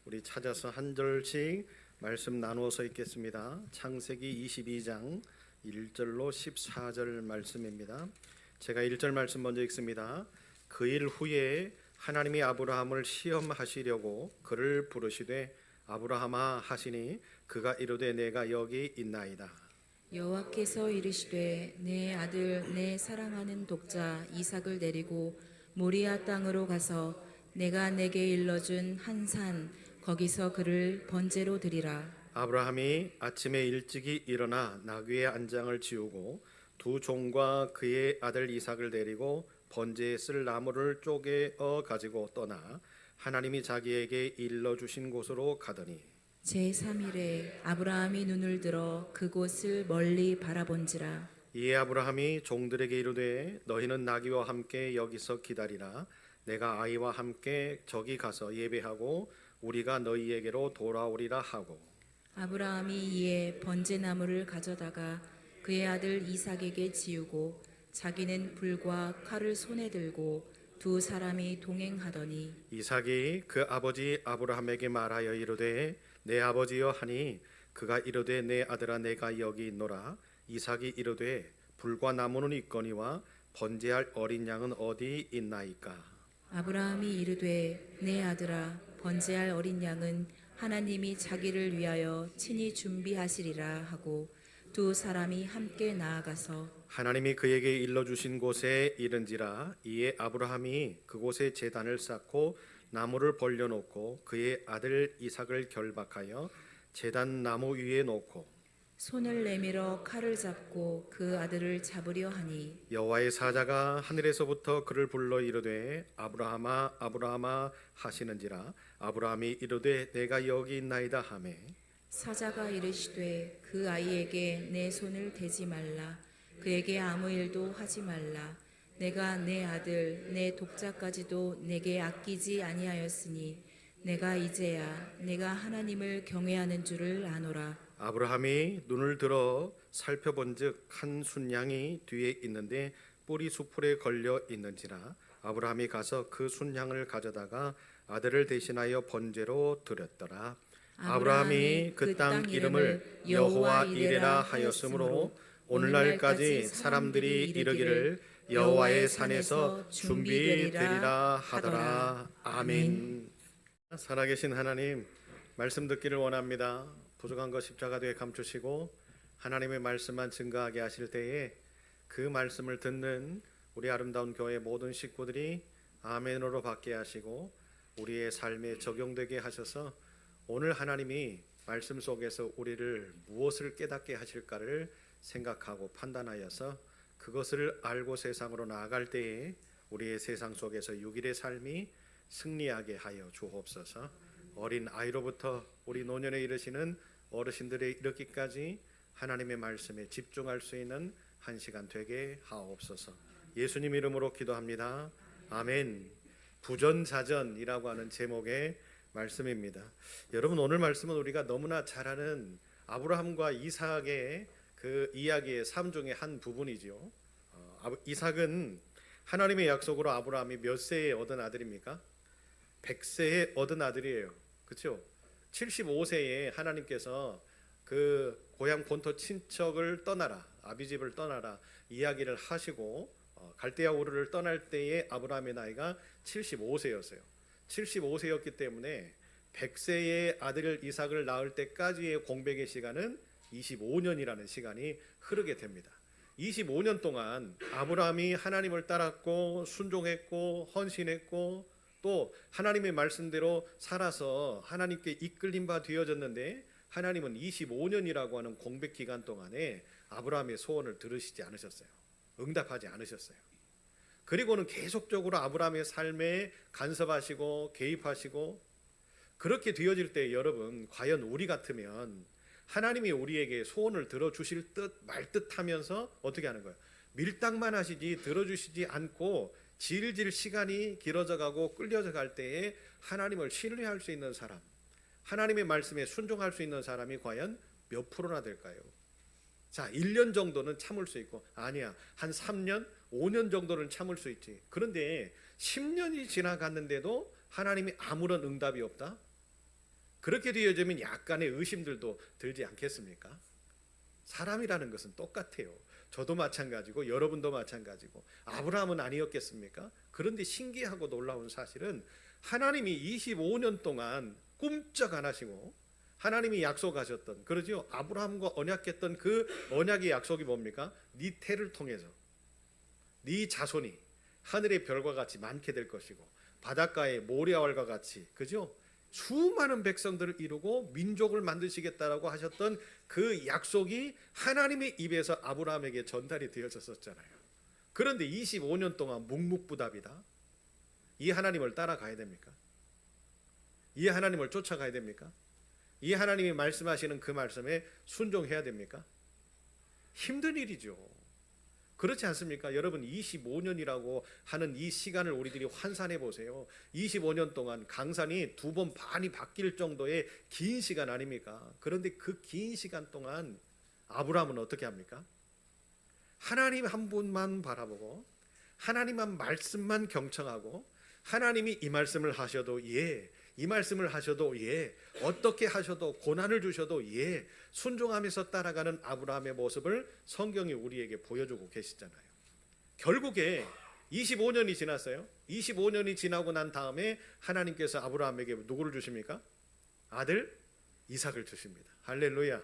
우리 찾아서 한 절씩 말씀 나누어서 읽겠습니다. 창세기 22장 1절로 14절 말씀입니다. 제가 1절 말씀 먼저 읽습니다. 그 일 후에 하나님이 아브라함을 시험하시려고 그를 부르시되 아브라함아 하시니 그가 이르되 내가 여기 있나이다. 여호와께서 이르시되 내 아들 내 사랑하는 독자 이삭을 데리고 모리아 땅으로 가서 내가 내게 일러준 한 산 거기서 그를 번제로 드리라. 아브라함이 아침에 일찍이 일어나 나귀의 안장을 지우고 두 종과 그의 아들 이삭을 데리고 번제에 쓸 나무를 쪼개어 가지고 떠나 하나님이 자기에게 일러주신 곳으로 가더니 제3일에 아브라함이 눈을 들어 그곳을 멀리 바라본지라. 이에 아브라함이 종들에게 이르되 너희는 나귀와 함께 여기서 기다리라. 내가 아이와 함께 저기 가서 예배하고 우리가 너희에게로 돌아오리라 하고 아브라함이 이에 번제나무를 가져다가 그의 아들 이삭에게 지우고 자기는 불과 칼을 손에 들고 두 사람이 동행하더니 이삭이 그 아버지 아브라함에게 말하여 이르되 내 아버지여 하니 그가 이르되 내 아들아 내가 여기 있노라. 이삭이 이르되 불과 나무는 있거니와 번제할 어린 양은 어디 있나이까. 아브라함이 이르되 내 아들아 번제할 어린 양은 하나님이 자기를 위하여 친히 준비하시리라 하고 두 사람이 함께 나아가서 하나님이 그에게 일러주신 곳에 이른지라. 이에 아브라함이 그곳에 제단을 쌓고 나무를 벌려놓고 그의 아들 이삭을 결박하여 제단 나무 위에 놓고 손을 내밀어 칼을 잡고 그 아들을 잡으려 하니 여호와의 사자가 하늘에서부터 그를 불러 이르되 아브라함아 아브라함아 하시는지라. 아브라함이 이르되 내가 여기 있나이다 하매 사자가 이르시되 그 아이에게 내 손을 대지 말라. 그에게 아무 일도 하지 말라. 내가 내 아들 내 독자까지도 내게 아끼지 아니하였으니 내가 이제야 내가 하나님을 경외하는 줄을 아노라. 아브라함이 눈을 들어 살펴본즉 한 순양이 뒤에 있는데 뿔이 수풀에 걸려 있는지라. 아브라함이 가서 그 순양을 가져다가 아들을 대신하여 번제로 드렸더라. 아브라함이 그 땅 이름을 여호와 이레라 하였으므로 오늘날까지 사람들이 이르기를 여호와의 산에서 준비되리라 하더라. 아멘. 살아계신 하나님, 말씀 듣기를 원합니다. 부족한 것 십자가 뒤에 감추시고 하나님의 말씀만 증거하게 하실 때에 그 말씀을 듣는 우리 아름다운 교회 모든 식구들이 아멘으로 받게 하시고 우리의 삶에 적용되게 하셔서 오늘 하나님이 말씀 속에서 우리를 무엇을 깨닫게 하실까를 생각하고 판단하여서 그것을 알고 세상으로 나아갈 때에 우리의 세상 속에서 6일의 삶이 승리하게 하여 주옵소서. 어린 아이로부터 우리 노년에 이르시는 어르신들에 이르기까지 하나님의 말씀에 집중할 수 있는 한 시간 되게 하옵소서. 예수님 이름으로 기도합니다. 아멘. 부전자전이라고 하는 제목의 말씀입니다. 여러분, 오늘 말씀은 우리가 너무나 잘 아는 아브라함과 이삭의 그 이야기의 삶 중에 한 부분이죠. 이삭은 하나님의 약속으로 아브라함이 몇 세에 얻은 아들입니까? 100세에 얻은 아들이에요. 그렇죠? 75세에 하나님께서 그 고향 본토 친척을 떠나라, 아비집을 떠나라 이야기를 하시고 갈대아 우르를 떠날 때에 아브라함의 나이가 75세였어요. 75세였기 때문에 100세의 아들 이삭을 낳을 때까지의 공백의 시간은 25년이라는 시간이 흐르게 됩니다. 25년 동안 아브라함이 하나님을 따랐고 순종했고 헌신했고 또 하나님의 말씀대로 살아서 하나님께 이끌림 바 되어졌는데 하나님은 25년이라고 하는 공백 기간 동안에 아브라함의 소원을 들으시지 않으셨어요. 응답하지 않으셨어요. 그리고는 계속적으로 아브라함의 삶에 간섭하시고 개입하시고 그렇게 되어질 때 여러분, 과연 우리 같으면 하나님이 우리에게 소원을 들어주실 듯 말 듯 하면서 어떻게 하는 거예요? 밀당만 하시지 들어주시지 않고 질질 시간이 길어져 가고 끌려져 갈 때에 하나님을 신뢰할 수 있는 사람, 하나님의 말씀에 순종할 수 있는 사람이 과연 몇 프로나 될까요? 자, 1년 정도는 참을 수 있고, 아니야, 한 3년, 5년 정도는 참을 수 있지. 그런데 10년이 지나갔는데도 하나님이 아무런 응답이 없다? 그렇게 되어지면 약간의 의심들도 들지 않겠습니까? 사람이라는 것은 똑같아요. 저도 마찬가지고 여러분도 마찬가지고 아브라함은 아니었겠습니까? 그런데 신기하고 놀라운 사실은 하나님이 25년 동안 꿈쩍 안 하시고 하나님이 약속하셨던, 그러죠? 아브라함과 언약했던 그 언약의 약속이 뭡니까? 네 태를 통해서 네 자손이 하늘의 별과 같이 많게 될 것이고 바닷가의 모래알과 같이, 그죠? 수많은 백성들을 이루고 민족을 만드시겠다라고 하셨던 그 약속이 하나님의 입에서 아브라함에게 전달이 되어졌었잖아요. 그런데 25년 동안 묵묵부답이다. 이 하나님을 따라가야 됩니까? 이 하나님을 쫓아가야 됩니까? 이 하나님이 말씀하시는 그 말씀에 순종해야 됩니까? 힘든 일이죠. 그렇지 않습니까? 여러분, 25년이라고 하는 이 시간을 우리들이 환산해 보세요. 25년 동안 강산이 2번 반이 바뀔 정도의 긴 시간 아닙니까? 그런데 그 긴 시간 동안 아브라함은 어떻게 합니까? 하나님 한 분만 바라보고 하나님만 말씀만 경청하고 하나님이 이 말씀을 하셔도 예, 이 말씀을 하셔도 예, 어떻게 하셔도 고난을 주셔도 예, 순종하면서 따라가는 아브라함의 모습을 성경이 우리에게 보여주고 계시잖아요. 결국에 25년이 지났어요. 25년이 지나고 난 다음에 하나님께서 아브라함에게 누구를 주십니까? 아들 이삭을 주십니다. 할렐루야.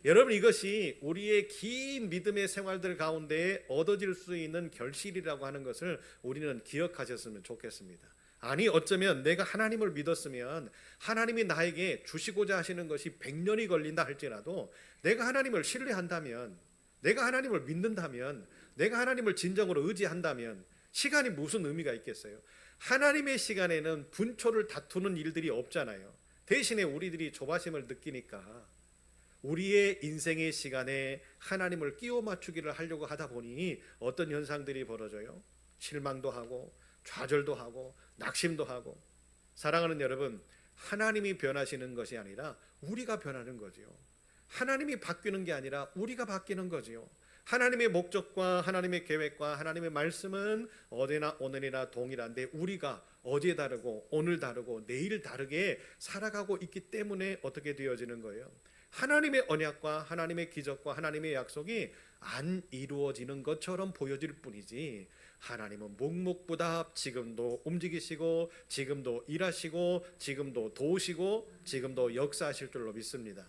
여러분, 이것이 우리의 긴 믿음의 생활들 가운데 얻어질 수 있는 결실이라고 하는 것을 우리는 기억하셨으면 좋겠습니다. 아니, 어쩌면 내가 하나님을 믿었으면 하나님이 나에게 주시고자 하시는 것이 100년이 걸린다 할지라도 내가 하나님을 신뢰한다면, 내가 하나님을 믿는다면, 내가 하나님을 진정으로 의지한다면 시간이 무슨 의미가 있겠어요? 하나님의 시간에는 분초를 다투는 일들이 없잖아요. 대신에 우리들이 조바심을 느끼니까 우리의 인생의 시간에 하나님을 끼워 맞추기를 하려고 하다 보니 어떤 현상들이 벌어져요? 실망도 하고 좌절도 하고 낙심도 하고. 사랑하는 여러분, 하나님이 변하시는 것이 아니라 우리가 변하는 거지요. 하나님이 바뀌는 게 아니라 우리가 바뀌는 거지요. 하나님의 목적과 하나님의 계획과 하나님의 말씀은 어제나 오늘이나 동일한데 우리가 어제 다르고 오늘 다르고 내일 다르게 살아가고 있기 때문에 어떻게 되어지는 거예요? 하나님의 언약과 하나님의 기적과 하나님의 약속이 안 이루어지는 것처럼 보여질 뿐이지 하나님은 묵묵부답 지금도 움직이시고 지금도 일하시고 지금도 도우시고 지금도 역사하실 줄로 믿습니다.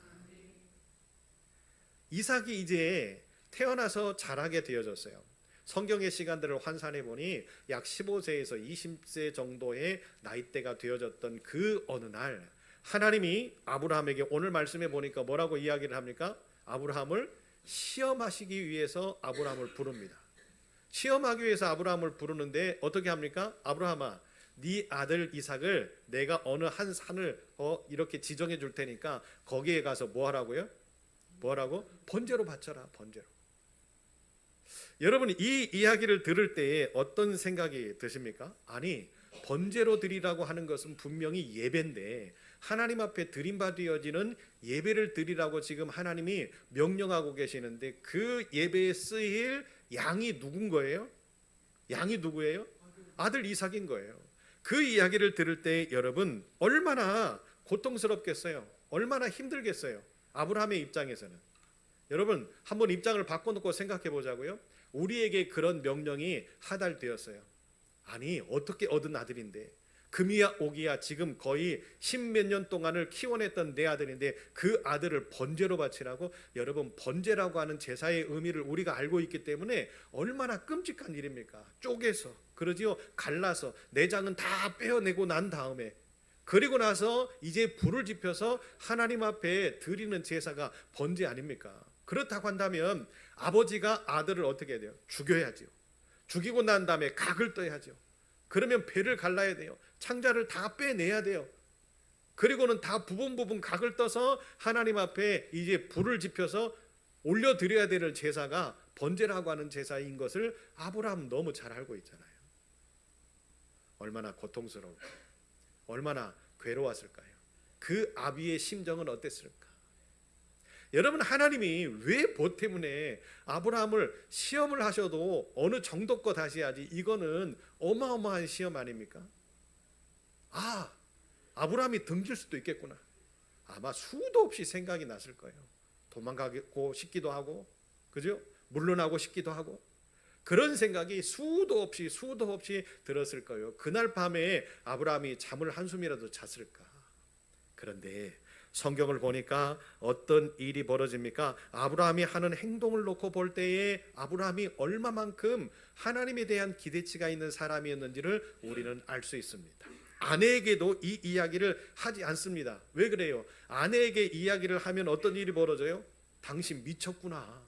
이삭이 이제 태어나서 자라게 되어졌어요. 성경의 시간들을 환산해 보니 약 15세에서 20세 정도의 나이대가 되어졌던 그 어느 날 하나님이 아브라함에게, 오늘 말씀해 보니까 뭐라고 이야기를 합니까? 아브라함을 시험하시기 위해서 아브라함을 부릅니다. 시험하기 위해서 아브라함을 부르는데 어떻게 합니까? 아브라함아, 네 아들 이삭을 내가 어느 한 산을 이렇게 지정해 줄 테니까 거기에 가서 뭐 하라고요? 뭐라고? 번제로 바쳐라, 번제로. 여러분, 이 이야기를 들을 때에 어떤 생각이 드십니까? 아니, 번제로 드리라고 하는 것은 분명히 예배인데 하나님 앞에 드림받아지는 예배를 드리라고 지금 하나님이 명령하고 계시는데 그 예배에 쓰일 양이 누군 거예요? 양이 누구예요? 아들 이삭인 거예요. 그 이야기를 들을 때 여러분 얼마나 고통스럽겠어요? 얼마나 힘들겠어요? 아브라함의 입장에서는. 여러분 한번 입장을 바꿔놓고 생각해 보자고요. 우리에게 그런 명령이 하달되었어요. 아니, 어떻게 얻은 아들인데, 금이야 오기야 지금 거의 10몇 년 동안을 키워냈던 내 아들인데 그 아들을 번제로 바치라고? 여러분, 번제라고 하는 제사의 의미를 우리가 알고 있기 때문에 얼마나 끔찍한 일입니까? 쪼개서, 그러지요, 갈라서 내장은 다 빼어내고 난 다음에, 그리고 나서 이제 불을 지펴서 하나님 앞에 드리는 제사가 번제 아닙니까? 그렇다고 한다면 아버지가 아들을 어떻게 해야 돼요? 죽여야죠. 죽이고 난 다음에 각을 떠야죠. 그러면 배를 갈라야 돼요. 창자를 다 빼내야 돼요. 그리고는 다 부분 각을 떠서 하나님 앞에 이제 불을 지펴서 올려드려야 되는 제사가 번제라고 하는 제사인 것을 아브라함 너무 잘 알고 있잖아요. 얼마나 고통스러울까, 얼마나 괴로웠을까요? 그 아비의 심정은 어땠을까? 여러분, 하나님이 왜 뭐 때문에 아브라함을 시험을 하셔도 어느 정도 거 다시 하지, 이거는 어마어마한 시험 아닙니까? 아, 아브라함이 등질 수도 있겠구나. 아마 수도 없이 생각이 났을 거예요. 도망가고 싶기도 하고, 그죠? 물러나고 싶기도 하고, 그런 생각이 수도 없이 들었을 거예요. 그날 밤에 아브라함이 잠을 한숨이라도 잤을까? 그런데 성경을 보니까 어떤 일이 벌어집니까? 아브라함이 하는 행동을 놓고 볼 때에 아브라함이 얼마만큼 하나님에 대한 기대치가 있는 사람이었는지를 우리는 알 수 있습니다. 아내에게도 이 이야기를 하지 않습니다. 왜 그래요? 아내에게 이야기를 하면 어떤 일이 벌어져요? 당신 미쳤구나.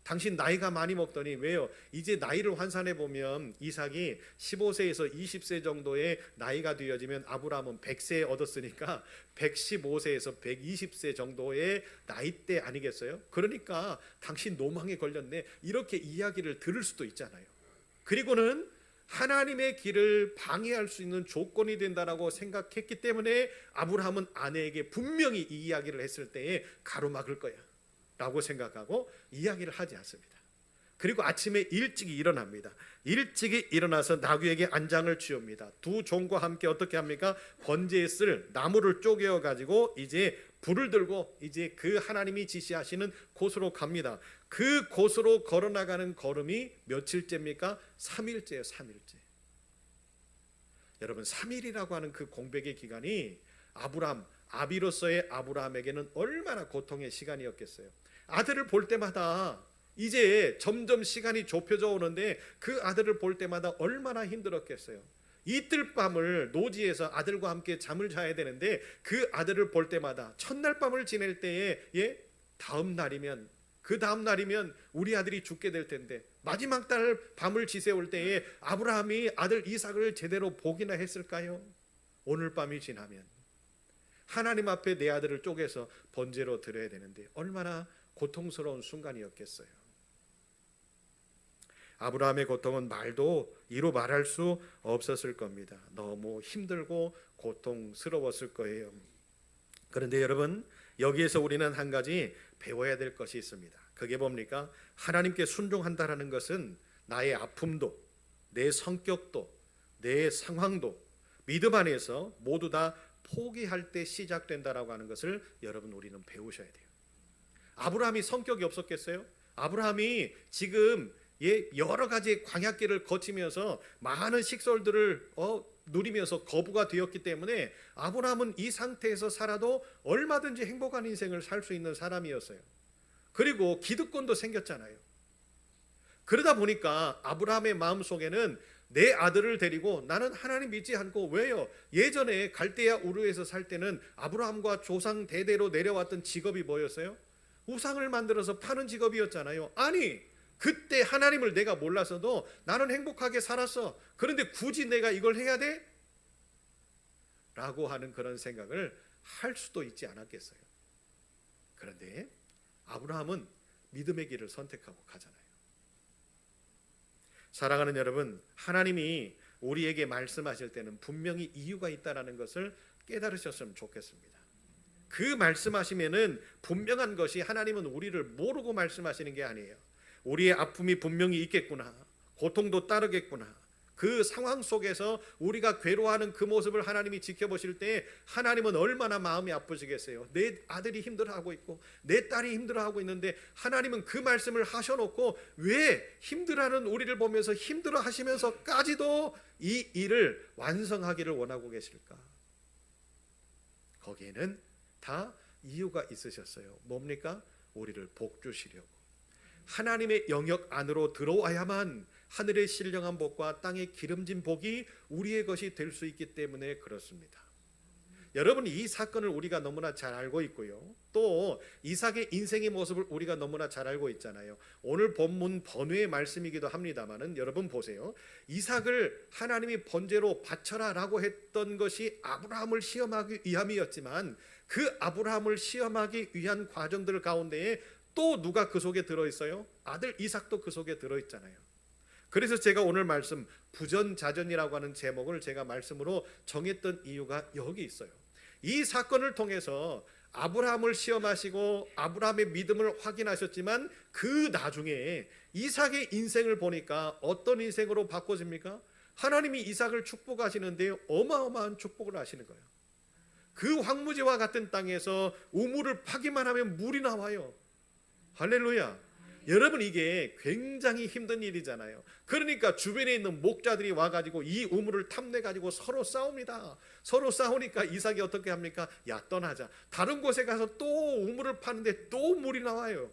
당신 나이가 많이 먹더니. 왜요? 이제 나이를 환산해 보면 이삭이 15세에서 20세 정도의 나이가 되어지면 아브라함은 100세 얻었으니까 115세에서 120세 정도의 나이대 아니겠어요? 그러니까 당신 노망에 걸렸네, 이렇게 이야기를 들을 수도 있잖아요. 그리고는 하나님의 길을 방해할 수 있는 조건이 된다라고 생각했기 때문에 아브라함은 아내에게 분명히 이 이야기를 했을 때에 가로막을 거야 라고 생각하고 이야기를 하지 않습니다. 그리고 아침에 일찍이 일어납니다. 일찍이 일어나서 나귀에게 안장을 쥐옵니다. 두 종과 함께 어떻게 합니까? 번제에 쓸 나무를 쪼개어 가지고 이제 불을 들고 이제 그 하나님이 지시하시는 곳으로 갑니다. 그 곳으로 걸어나가는 걸음이 며칠째입니까? 3일째예요. 3일째. 여러분, 3일이라고 하는 그 공백의 기간이 아비로서의 아브라함에게는 얼마나 고통의 시간이었겠어요. 아들을 볼 때마다 이제 점점 시간이 좁혀져 오는데 그 아들을 볼 때마다 얼마나 힘들었겠어요. 이틀 밤을 노지에서 아들과 함께 잠을 자야 되는데 그 아들을 볼 때마다 첫날 밤을 지낼 때에 다음 날이면 우리 아들이 죽게 될 텐데 마지막 날 밤을 지새울 때에 아브라함이 아들 이삭을 제대로 보기나 했을까요? 오늘 밤이 지나면 하나님 앞에 내 아들을 쪼개서 번제로 드려야 되는데 얼마나 고통스러운 순간이었겠어요. 아브라함의 고통은 이루 말할 수 없었을 겁니다. 너무 힘들고 고통스러웠을 거예요. 그런데 여러분, 여기에서 우리는 한 가지 배워야 될 것이 있습니다. 그게 뭡니까? 하나님께 순종한다라는 것은 나의 아픔도, 내 성격도, 내 상황도 믿음 안에서 모두 다 포기할 때 시작된다라고 하는 것을 여러분, 우리는 배우셔야 돼요. 아브라함이 성격이 없었겠어요? 아브라함이 지금 여러 가지 광야길을 거치면서 많은 식솔들을 누리면서 거부가 되었기 때문에 아브라함은 이 상태에서 살아도 얼마든지 행복한 인생을 살 수 있는 사람이었어요. 그리고 기득권도 생겼잖아요. 그러다 보니까 아브라함의 마음속에는 내 아들을 데리고 나는 하나님 믿지 않고, 왜요? 예전에 갈대아 우르에서 살 때는 아브라함과 조상 대대로 내려왔던 직업이 뭐였어요? 우상을 만들어서 파는 직업이었잖아요. 아니, 그때 하나님을 내가 몰라서도 나는 행복하게 살았어. 그런데 굳이 내가 이걸 해야 돼? 라고 하는 그런 생각을 할 수도 있지 않았겠어요. 그런데 아브라함은 믿음의 길을 선택하고 가잖아요. 사랑하는 여러분, 하나님이 우리에게 말씀하실 때는 분명히 이유가 있다는 것을 깨달으셨으면 좋겠습니다. 그 말씀하시면은 분명한 것이 하나님은 우리를 모르고 말씀하시는 게 아니에요. 우리의 아픔이 분명히 있겠구나, 고통도 따르겠구나, 그 상황 속에서 우리가 괴로워하는 그 모습을 하나님이 지켜보실 때 하나님은 얼마나 마음이 아프시겠어요. 내 아들이 힘들어하고 있고 내 딸이 힘들어하고 있는데 하나님은 그 말씀을 하셔놓고 왜 힘들어하는 우리를 보면서 힘들어하시면서까지도 이 일을 완성하기를 원하고 계실까? 거기에는 다 이유가 있으셨어요. 뭡니까? 우리를 복 주시려고. 하나님의 영역 안으로 들어와야만 하늘의 신령한 복과 땅의 기름진 복이 우리의 것이 될 수 있기 때문에 그렇습니다. 여러분, 이 사건을 우리가 너무나 잘 알고 있고요. 또 이삭의 인생의 모습을 우리가 너무나 잘 알고 있잖아요. 오늘 본문 번외의 말씀이기도 합니다만은 여러분 보세요. 이삭을 하나님이 번제로 바쳐라 라고 했던 것이 아브라함을 시험하기 위함이었지만 그 아브라함을 시험하기 위한 과정들 가운데에 또 누가 그 속에 들어있어요? 아들 이삭도 그 속에 들어있잖아요. 그래서 제가 오늘 말씀 부전자전이라고 하는 제목을 제가 말씀으로 정했던 이유가 여기 있어요. 이 사건을 통해서 아브라함을 시험하시고 아브라함의 믿음을 확인하셨지만 그 나중에 이삭의 인생을 보니까 어떤 인생으로 바꿔집니까? 하나님이 이삭을 축복하시는데 어마어마한 축복을 하시는 거예요. 그 황무지와 같은 땅에서 우물을 파기만 하면 물이 나와요. 할렐루야. 여러분, 이게 굉장히 힘든 일이잖아요. 그러니까 주변에 있는 목자들이 와가지고 이 우물을 탐내가지고 서로 싸웁니다. 서로 싸우니까 이삭이 어떻게 합니까? 야, 떠나자. 다른 곳에 가서 또 우물을 파는데 또 물이 나와요.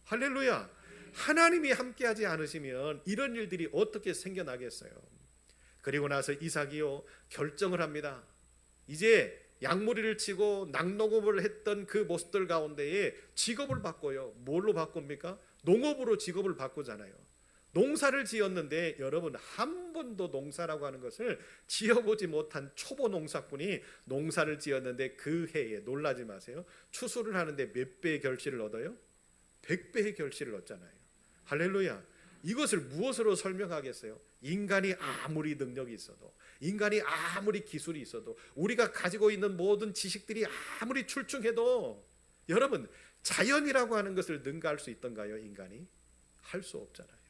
할렐루야. 하나님이 함께하지 않으시면 이런 일들이 어떻게 생겨나겠어요? 그리고 나서 이삭이요, 결정을 합니다. 이제 양무리를 치고 낙농업을 했던 그 모습들 가운데에 직업을 바꿔요. 뭘로 바꿉니까? 농업으로 직업을 바꾸잖아요. 농사를 지었는데 여러분, 한 번도 농사라고 하는 것을 지어보지 못한 초보 농사꾼이 농사를 지었는데 그 해에, 놀라지 마세요, 추수를 하는데 몇 배의 결실을 얻어요? 100배의 결실을 얻잖아요. 할렐루야. 이것을 무엇으로 설명하겠어요? 인간이 아무리 능력이 있어도, 인간이 아무리 기술이 있어도, 우리가 가지고 있는 모든 지식들이 아무리 출중해도 여러분, 자연이라고 하는 것을 능가할 수 있던가요? 인간이? 할 수 없잖아요.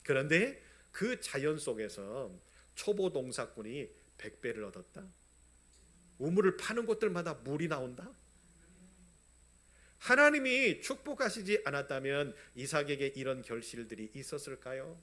그런데 그 자연 속에서 초보 농사꾼이 100배를 얻었다. 우물을 파는 곳들마다 물이 나온다. 하나님이 축복하시지 않았다면 이삭에게 이런 결실들이 있었을까요?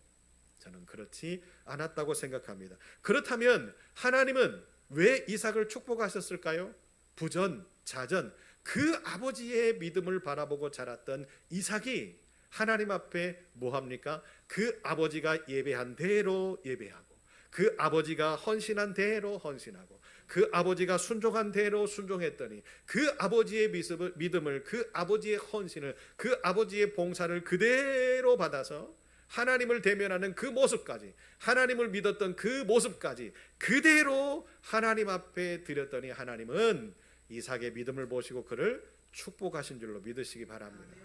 저는 그렇지 않았다고 생각합니다. 그렇다면 하나님은 왜 이삭을 축복하셨을까요? 부전, 자전, 그 아버지의 믿음을 바라보고 자랐던 이삭이 하나님 앞에 뭐합니까? 그 아버지가 예배한 대로 예배하고, 그 아버지가 헌신한 대로 헌신하고, 그 아버지가 순종한 대로 순종했더니 그 아버지의 믿음을, 그 아버지의 헌신을, 그 아버지의 봉사를 그대로 받아서 하나님을 대면하는 그 모습까지, 하나님을 믿었던 그 모습까지 그대로 하나님 앞에 드렸더니 하나님은 이삭의 믿음을 보시고 그를 축복하신 줄로 믿으시기 바랍니다.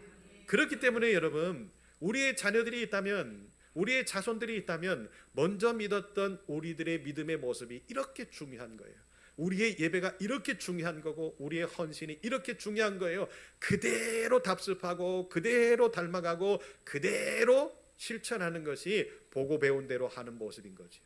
그렇기 때문에 여러분, 우리의 자녀들이 있다면, 우리의 자손들이 있다면 먼저 믿었던 우리들의 믿음의 모습이 이렇게 중요한 거예요. 우리의 예배가 이렇게 중요한 거고, 우리의 헌신이 이렇게 중요한 거예요. 그대로 답습하고, 그대로 닮아가고, 그대로 실천하는 것이 보고 배운 대로 하는 모습인 거죠.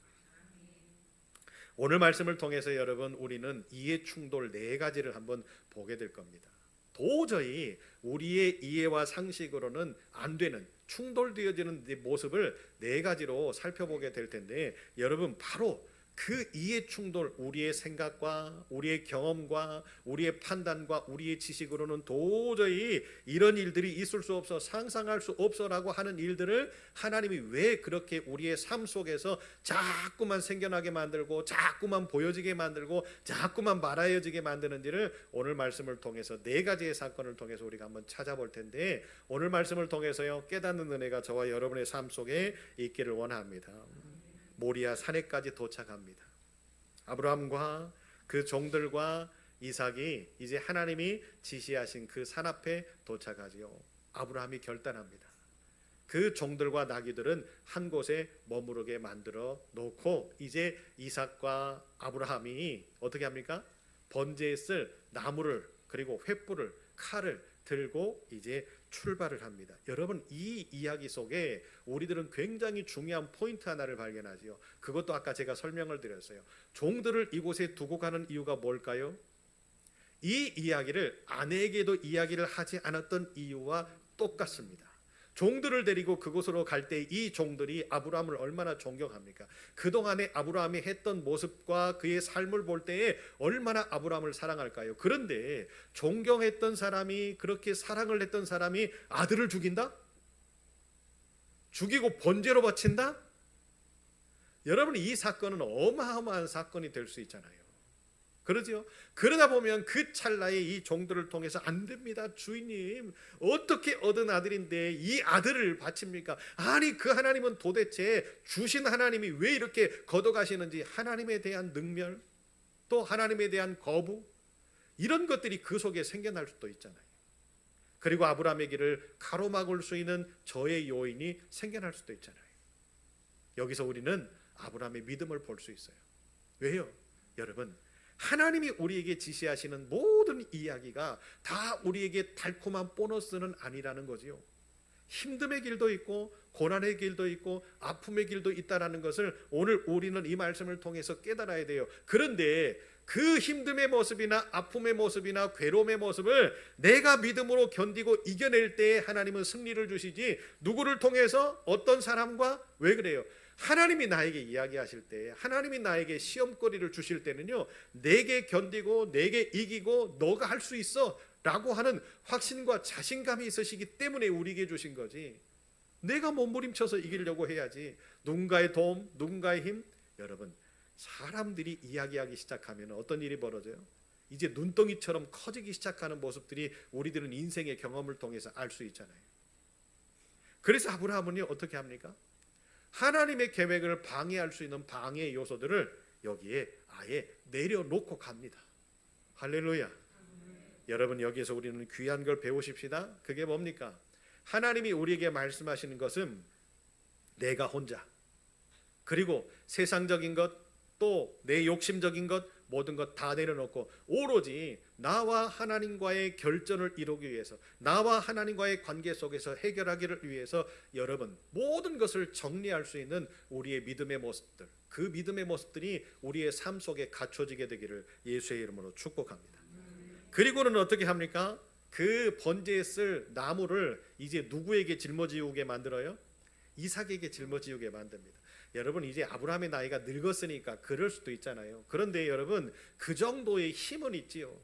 오늘 말씀을 통해서 여러분, 우리는 이해 충돌 4가지를 한번 보게 될 겁니다. 도저히 우리의 이해와 상식으로는 안 되는, 충돌되어지는 모습을 4가지로 살펴보게 될 텐데, 여러분, 바로 그 이해 충돌, 우리의 생각과 우리의 경험과 우리의 판단과 우리의 지식으로는 도저히 이런 일들이 있을 수 없어, 상상할 수 없어라고 하는 일들을 하나님이 왜 그렇게 우리의 삶 속에서 자꾸만 생겨나게 만들고, 자꾸만 보여지게 만들고, 자꾸만 말하여지게 만드는지를 오늘 말씀을 통해서 4가지의 사건을 통해서 우리가 한번 찾아볼 텐데, 오늘 말씀을 통해서요, 깨닫는 은혜가 저와 여러분의 삶 속에 있기를 원합니다. 모리아 산에까지 도착합니다. 아브라함과 그 종들과 이삭이 이제 하나님이 지시하신 그 산 앞에 도착하지요. 아브라함이 결단합니다. 그 종들과 나귀들은 한 곳에 머무르게 만들어 놓고, 이제 이삭과 아브라함이 어떻게 합니까? 번제에 쓸 나무를, 그리고 횃불을, 칼을 들고 이제 출발을 합니다. 여러분, 이 이야기 속에 우리들은 굉장히 중요한 포인트 하나를 발견하지요. 그것도 아까 제가 설명을 드렸어요. 종들을 이곳에 두고 가는 이유가 뭘까요? 이 이야기를 아내에게도 이야기를 하지 않았던 이유와 똑같습니다. 종들을 데리고 그곳으로 갈 때 이 종들이 아브라함을 얼마나 존경합니까? 그동안에 아브라함이 했던 모습과 그의 삶을 볼 때에 얼마나 아브라함을 사랑할까요? 그런데 존경했던 사람이, 그렇게 사랑을 했던 사람이 아들을 죽인다? 죽이고 번제로 바친다? 여러분, 이 사건은 어마어마한 사건이 될 수 있잖아요. 그러죠? 그러다 보면 그 찰나에 이 종들을 통해서 안 됩니다. 주인님, 어떻게 얻은 아들인데 이 아들을 바칩니까? 아니, 그 하나님은 도대체 주신 하나님이 왜 이렇게 걷어가시는지, 하나님에 대한 능멸, 또 하나님에 대한 거부, 이런 것들이 그 속에 생겨날 수도 있잖아요. 그리고 아브라함의 길을 가로막을 수 있는 저의 요인이 생겨날 수도 있잖아요. 여기서 우리는 아브라함의 믿음을 볼 수 있어요. 왜요? 여러분, 하나님이 우리에게 지시하시는 모든 이야기가 다 우리에게 달콤한 보너스는 아니라는 거지요. 힘듦의 길도 있고 고난의 길도 있고 아픔의 길도 있다라는 것을 오늘 우리는 이 말씀을 통해서 깨달아야 돼요. 그런데 그 힘듦의 모습이나 아픔의 모습이나 괴로움의 모습을 내가 믿음으로 견디고 이겨낼 때에 하나님은 승리를 주시지, 누구를 통해서 어떤 사람과 왜 그래요? 하나님이 나에게 이야기하실 때, 하나님이 나에게 시험거리를 주실 때는요, 내게 견디고 내게 이기고 너가 할 수 있어 라고 하는 확신과 자신감이 있으시기 때문에 우리에게 주신 거지, 내가 몸부림쳐서 이기려고 해야지. 누군가의 도움, 누군가의 힘. 여러분, 사람들이 이야기하기 시작하면 어떤 일이 벌어져요? 이제 눈덩이처럼 커지기 시작하는 모습들이 우리들은 인생의 경험을 통해서 알 수 있잖아요. 그래서 아브라함은요, 어떻게 합니까? 하나님의 계획을 방해할 수 있는 방해 요소들을 여기에 아예 내려놓고 갑니다. 할렐루야. 여러분, 여기에서 우리는 귀한 걸 배우십시다. 그게 뭡니까? 하나님이 우리에게 말씀하시는 것은 내가 혼자, 그리고 세상적인 것, 또 내 욕심적인 것, 모든 것 다 내려놓고 오로지 나와 하나님과의 결전을 이루기 위해서, 나와 하나님과의 관계 속에서 해결하기를 위해서 여러분, 모든 것을 정리할 수 있는 우리의 믿음의 모습들, 그 믿음의 모습들이 우리의 삶 속에 갖춰지게 되기를 예수의 이름으로 축복합니다. 그리고는 어떻게 합니까? 그 번제에 쓸 나무를 이제 누구에게 짊어지우게 만들어요? 이삭에게 짊어지우게 만듭니다. 여러분, 이제 아브라함의 나이가 늙었으니까 그럴 수도 있잖아요. 그런데 여러분, 그 정도의 힘은 있지요.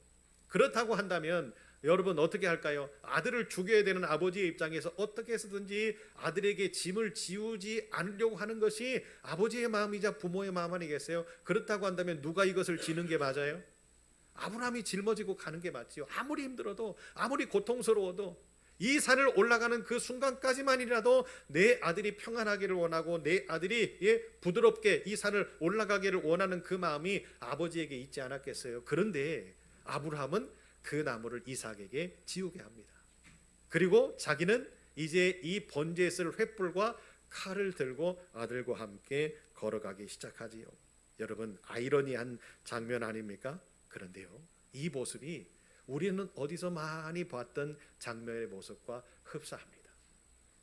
그렇다고 한다면 여러분 어떻게 할까요? 아들을 죽여야 되는 아버지의 입장에서 어떻게 해서든지 아들에게 짐을 지우지 않으려고 하는 것이 아버지의 마음이자 부모의 마음 아니겠어요? 그렇다고 한다면 누가 이것을 지는 게 맞아요? 아브라함이 짊어지고 가는 게 맞지요. 아무리 힘들어도, 아무리 고통스러워도 이 산을 올라가는 그 순간까지만이라도 내 아들이 평안하기를 원하고 내 아들이 부드럽게 이 산을 올라가기를 원하는 그 마음이 아버지에게 있지 않았겠어요? 그런데 아브라함은 그 나무를 이삭에게 지우게 합니다. 그리고 자기는 이제 이 번제에 쓸 횃불과 칼을 들고 아들과 함께 걸어가기 시작하지요. 여러분, 아이러니한 장면 아닙니까? 그런데요, 이 모습이 우리는 어디서 많이 봤던 장면의 모습과 흡사합니다.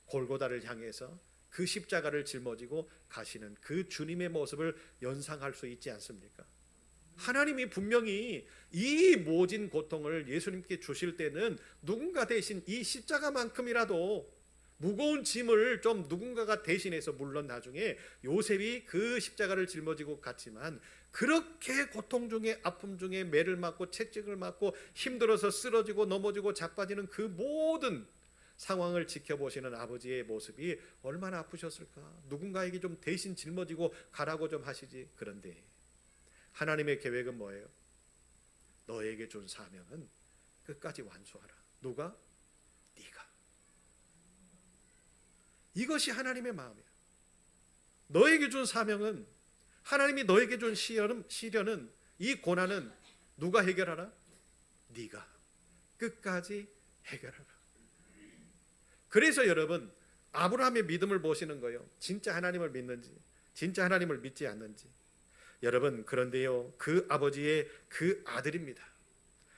골고다를 향해서 그 십자가를 짊어지고 가시는 그 주님의 모습을 연상할 수 있지 않습니까? 하나님이 분명히 이 모진 고통을 예수님께 주실 때는 누군가 대신 이 십자가만큼이라도 무거운 짐을 좀 누군가가 대신해서, 물론 나중에 요셉이 그 십자가를 짊어지고 갔지만, 그렇게 고통 중에 아픔 중에 매를 맞고 채찍을 맞고 힘들어서 쓰러지고 넘어지고 자빠지는 그 모든 상황을 지켜보시는 아버지의 모습이 얼마나 아프셨을까? 누군가에게 좀 대신 짊어지고 가라고 좀 하시지. 그런데 하나님의 계획은 뭐예요? 너에게 준 사명은 끝까지 완수하라. 누가? 네가. 이것이 하나님의 마음이야. 너에게 준 사명은, 하나님이 너에게 준 시련은, 이 고난은 누가 해결하라? 네가 끝까지 해결하라. 그래서 여러분, 아브라함의 믿음을 보시는 거예요. 진짜 하나님을 믿는지, 진짜 하나님을 믿지 않는지. 여러분, 그런데요, 그 아버지의 그 아들입니다.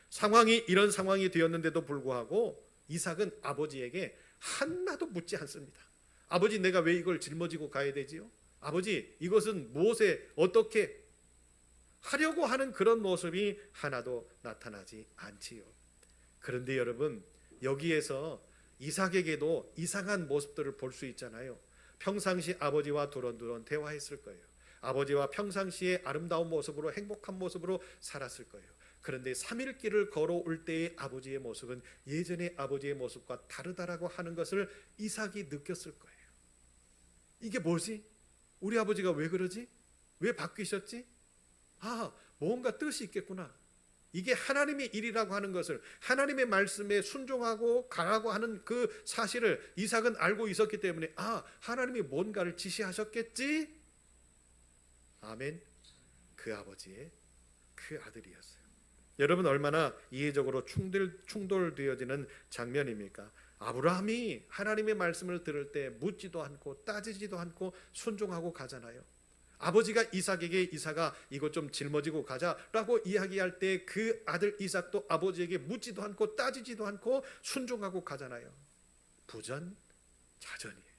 상황이 이런 상황이 되었는데도 불구하고 이삭은 아버지에게 하나도 묻지 않습니다. 아버지, 내가 왜 이걸 짊어지고 가야 되지요? 아버지, 이것은 무엇에 어떻게 하려고 하는 그런 모습이 하나도 나타나지 않지요. 그런데 여러분, 여기에서 이삭에게도 이상한 모습들을 볼 수 있잖아요. 평상시 아버지와 두런두런 대화했을 거예요. 아버지와 평상시에 아름다운 모습으로, 행복한 모습으로 살았을 거예요. 그런데 3일 길을 걸어올 때의 아버지의 모습은 예전의 아버지의 모습과 다르다라고 하는 것을 이삭이 느꼈을 거예요. 이게 뭐지? 우리 아버지가 왜 그러지? 왜 바뀌셨지? 아, 뭔가 뜻이 있겠구나. 이게 하나님의 일이라고 하는 것을, 하나님의 말씀에 순종하고 가라고 하는 그 사실을 이삭은 알고 있었기 때문에, 아, 하나님이 뭔가를 지시하셨겠지? 아멘. 그 아버지의 그 아들이었어요. 여러분, 얼마나 이해적으로 충돌되어지는 장면입니까? 아브라함이 하나님의 말씀을 들을 때 묻지도 않고 따지지도 않고 순종하고 가잖아요. 아버지가 이삭에게, 이삭아 이것 좀 짊어지고 가자라고 이야기할 때 그 아들 이삭도 아버지에게 묻지도 않고 따지지도 않고 순종하고 가잖아요. 부전 자전이에요.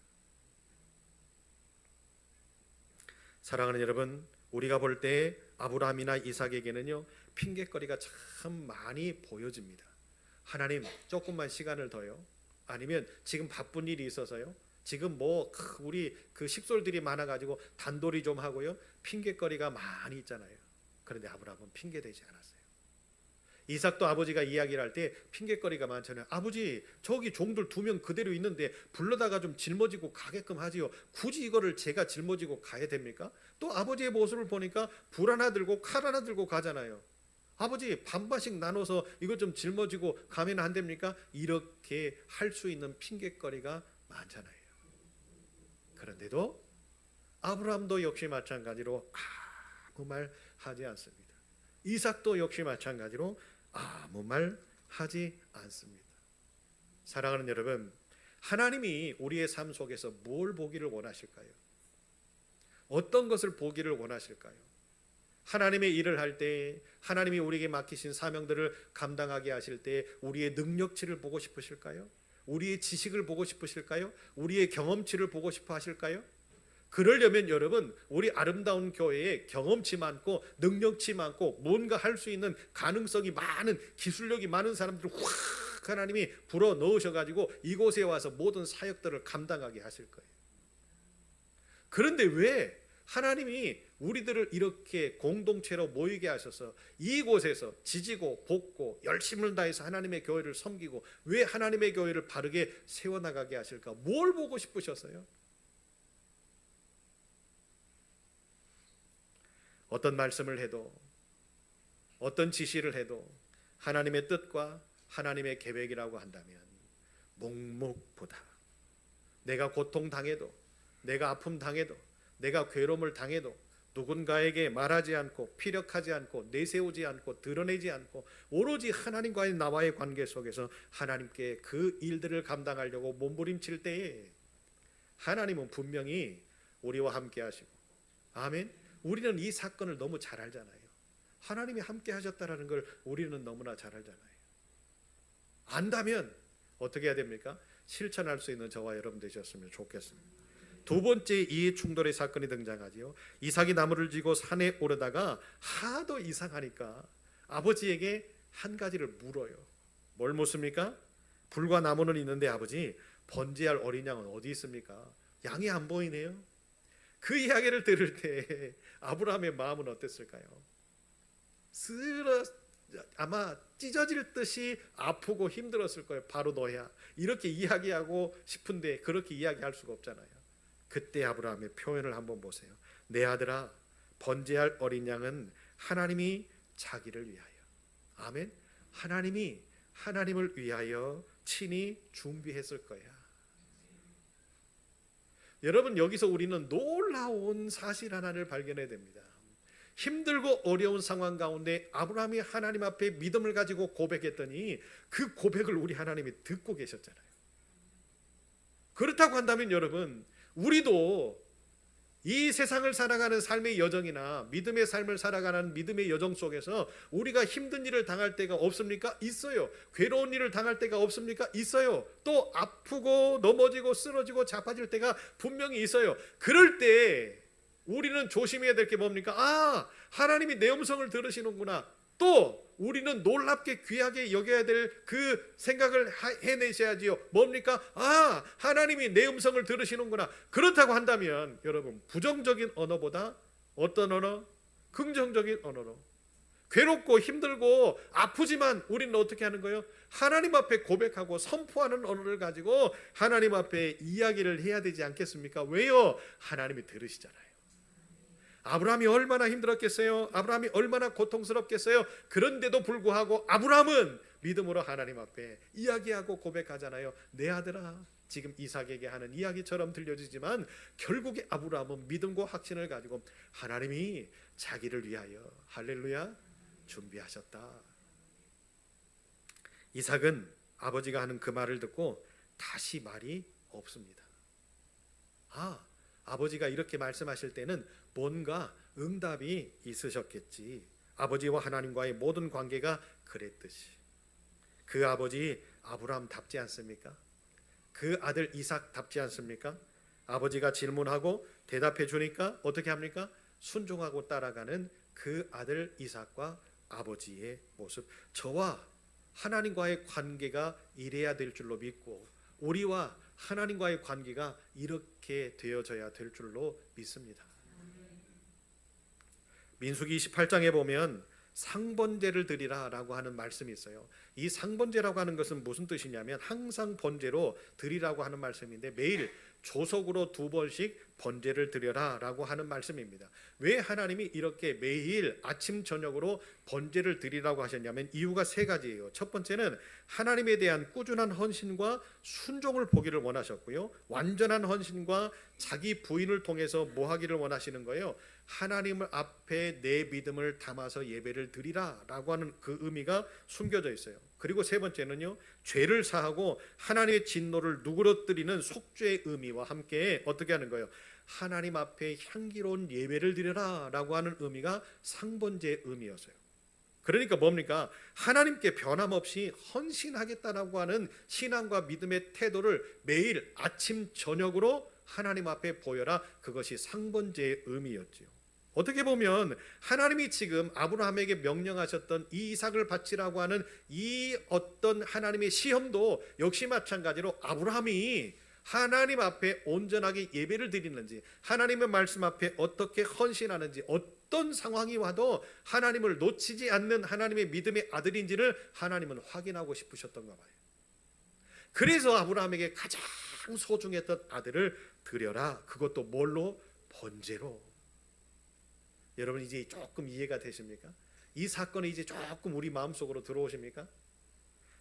사랑하는 여러분, 우리가 볼 때 아브라함이나 이삭에게는요 핑계거리가 참 많이 보여집니다. 하나님 조금만 시간을 더요. 아니면 지금 바쁜 일이 있어서요. 지금 뭐 우리 그 식솔들이 많아가지고 단돌이 좀 하고요. 핑계거리가 많이 있잖아요. 그런데 아브라함은 핑계대지 않았어요. 이삭도 아버지가 이야기를 할 때 핑계거리가 많잖아요. 아버지 저기 종들 2명 그대로 있는데 불러다가 좀 짊어지고 가게끔 하지요. 굳이 이거를 제가 짊어지고 가야 됩니까? 또 아버지의 모습을 보니까 불 하나 들고 칼 하나 들고 가잖아요. 아버지 반반씩 나눠서 이거 좀 짊어지고 가면 안 됩니까? 이렇게 할 수 있는 핑계거리가 많잖아요. 그런데도 아브라함도 역시 마찬가지로 아무 말 하지 않습니다. 이삭도 역시 마찬가지로 아무 말 하지 않습니다. 사랑하는 여러분, 하나님이 우리의 삶 속에서 뭘 보기를 원하실까요? 어떤 것을 보기를 원하실까요? 하나님의 일을 할 때, 하나님이 우리에게 맡기신 사명들을 감당하게 하실 때 우리의 능력치를 보고 싶으실까요? 우리의 지식을 보고 싶으실까요? 우리의 경험치를 보고 싶어 하실까요? 그러려면 여러분, 우리 아름다운 교회에 경험치 많고 능력치 많고 뭔가 할 수 있는 가능성이 많은, 기술력이 많은 사람들을 확 하나님이 불어 넣으셔가지고 이곳에 와서 모든 사역들을 감당하게 하실 거예요. 그런데 왜 하나님이 우리들을 이렇게 공동체로 모이게 하셔서 이곳에서 지지고 볶고 열심을 다해서 하나님의 교회를 섬기고 왜 하나님의 교회를 바르게 세워나가게 하실까? 뭘 보고 싶으셨어요? 어떤 말씀을 해도, 어떤 지시를 해도 하나님의 뜻과 하나님의 계획이라고 한다면 묵묵부답, 내가 고통당해도, 내가 아픔 당해도, 내가 괴로움을 당해도 누군가에게 말하지 않고 피력하지 않고 내세우지 않고 드러내지 않고 오로지 하나님과의 나와의 관계 속에서 하나님께 그 일들을 감당하려고 몸부림칠 때에 하나님은 분명히 우리와 함께 하시고, 아멘. 우리는 이 사건을 너무 잘 알잖아요. 하나님이 함께 하셨다는 걸 우리는 너무나 잘 알잖아요. 안다면 어떻게 해야 됩니까? 실천할 수 있는 저와 여러분 되셨으면 좋겠습니다. 두 번째 이해 충돌의 사건이 등장하지요. 이삭이 나무를 쥐고 산에 오르다가 하도 이상하니까 아버지에게 한 가지를 물어요. 뭘 묻습니까? 불과 나무는 있는데 아버지, 번제할 어린 양은 어디 있습니까? 양이 안 보이네요. 그 이야기를 들을 때 아브라함의 마음은 어땠을까요? 아마 찢어질 듯이 아프고 힘들었을 거예요. 바로 너야. 이렇게 이야기하고 싶은데 그렇게 이야기할 수가 없잖아요. 그때 아브라함의 표현을 한번 보세요. 내 아들아, 번제할 어린 양은 하나님이 자기를 위하여, 아멘. 하나님이 하나님을 위하여 친히 준비했을 거야. 여러분, 여기서 우리는 놀라운 사실 하나를 발견해야 됩니다. 힘들고 어려운 상황 가운데 아브라함이 하나님 앞에 믿음을 가지고 고백했더니 그 고백을 우리 하나님이 듣고 계셨잖아요. 그렇다고 한다면 여러분, 우리도 이 세상을 살아가는 삶의 여정이나 믿음의 삶을 살아가는 믿음의 여정 속에서 우리가 힘든 일을 당할 때가 없습니까? 있어요. 괴로운 일을 당할 때가 없습니까? 있어요. 또 아프고 넘어지고 쓰러지고 자빠질 때가 분명히 있어요. 그럴 때 우리는 조심해야 될 게 뭡니까? 하나님이 내 음성을 들으시는구나. 또 우리는 놀랍게 귀하게 여겨야 될 그 생각을 해내셔야지요. 뭡니까? 하나님이 내 음성을 들으시는구나. 그렇다고 한다면 여러분, 부정적인 언어보다 어떤 언어? 긍정적인 언어로, 괴롭고 힘들고 아프지만 우리는 어떻게 하는 거예요? 하나님 앞에 고백하고 선포하는 언어를 가지고 하나님 앞에 이야기를 해야 되지 않겠습니까? 왜요? 하나님이 들으시잖아요. 아브라함이 얼마나 힘들었겠어요? 아브라함이 얼마나 고통스럽겠어요? 그런데도 불구하고 아브라함은 믿음으로 하나님 앞에 이야기하고 고백하잖아요. 내 아들아, 지금 이삭에게 하는 이야기처럼 들려지지만 결국에 아브라함은 믿음과 확신을 가지고 하나님이 자기를 위하여, 할렐루야, 준비하셨다. 이삭은 아버지가 하는 그 말을 듣고 다시 말이 없습니다. 아버지가 이렇게 말씀하실 때는 뭔가 응답이 있으셨겠지. 아버지와 하나님과의 모든 관계가 그랬듯이. 그 아버지 아브라함답지 않습니까? 그 아들 이삭답지 않습니까? 아버지가 질문하고 대답해 주니까 어떻게 합니까? 순종하고 따라가는 그 아들 이삭과 아버지의 모습. 저와 하나님과의 관계가 이래야 될 줄로 믿고 우리와 하나님과의 관계가 이렇게 되어져야 될 줄로 믿습니다. 민수기 28장에 보면 상번제를 드리라라고 하는 말씀이 있어요. 이 상번제라고 하는 것은 무슨 뜻이냐면 항상 번제로 드리라고 하는 말씀인데 매일 조석으로 2번씩 번제를 드려라라고 하는 말씀입니다. 왜 하나님이 이렇게 매일 아침 저녁으로 번제를 드리라고 하셨냐면 이유가 3가지예요. 첫 번째는 하나님에 대한 꾸준한 헌신과 순종을 보기를 원하셨고요. 완전한 헌신과 자기 부인을 통해서 뭐 하기를 원하시는 거예요? 하나님 앞에 내 믿음을 담아서 예배를 드리라라고 하는 그 의미가 숨겨져 있어요. 그리고 3번째는요, 죄를 사하고 하나님의 진노를 누그러뜨리는 속죄의 의미와 함께 어떻게 하는 거예요? 하나님 앞에 향기로운 예배를 드려라라고 하는 의미가 상번제의 의미였어요. 그러니까 뭡니까? 하나님께 변함없이 헌신하겠다라고 하는 신앙과 믿음의 태도를 매일 아침 저녁으로 하나님 앞에 보여라. 그것이 상번제의 의미였지요. 어떻게 보면 하나님이 지금 아브라함에게 명령하셨던 이 이삭을 바치라고 하는 이 어떤 하나님의 시험도 역시 마찬가지로 아브라함이 하나님 앞에 온전하게 예배를 드리는지, 하나님의 말씀 앞에 어떻게 헌신하는지, 어떤 상황이 와도 하나님을 놓치지 않는 하나님의 믿음의 아들인지를 하나님은 확인하고 싶으셨던가 봐요. 그래서 아브라함에게 가장 소중했던 아들을 드려라. 그것도 뭘로? 번제로. 여러분 이제 조금 이해가 되십니까? 이 사건이 이제 조금 우리 마음속으로 들어오십니까?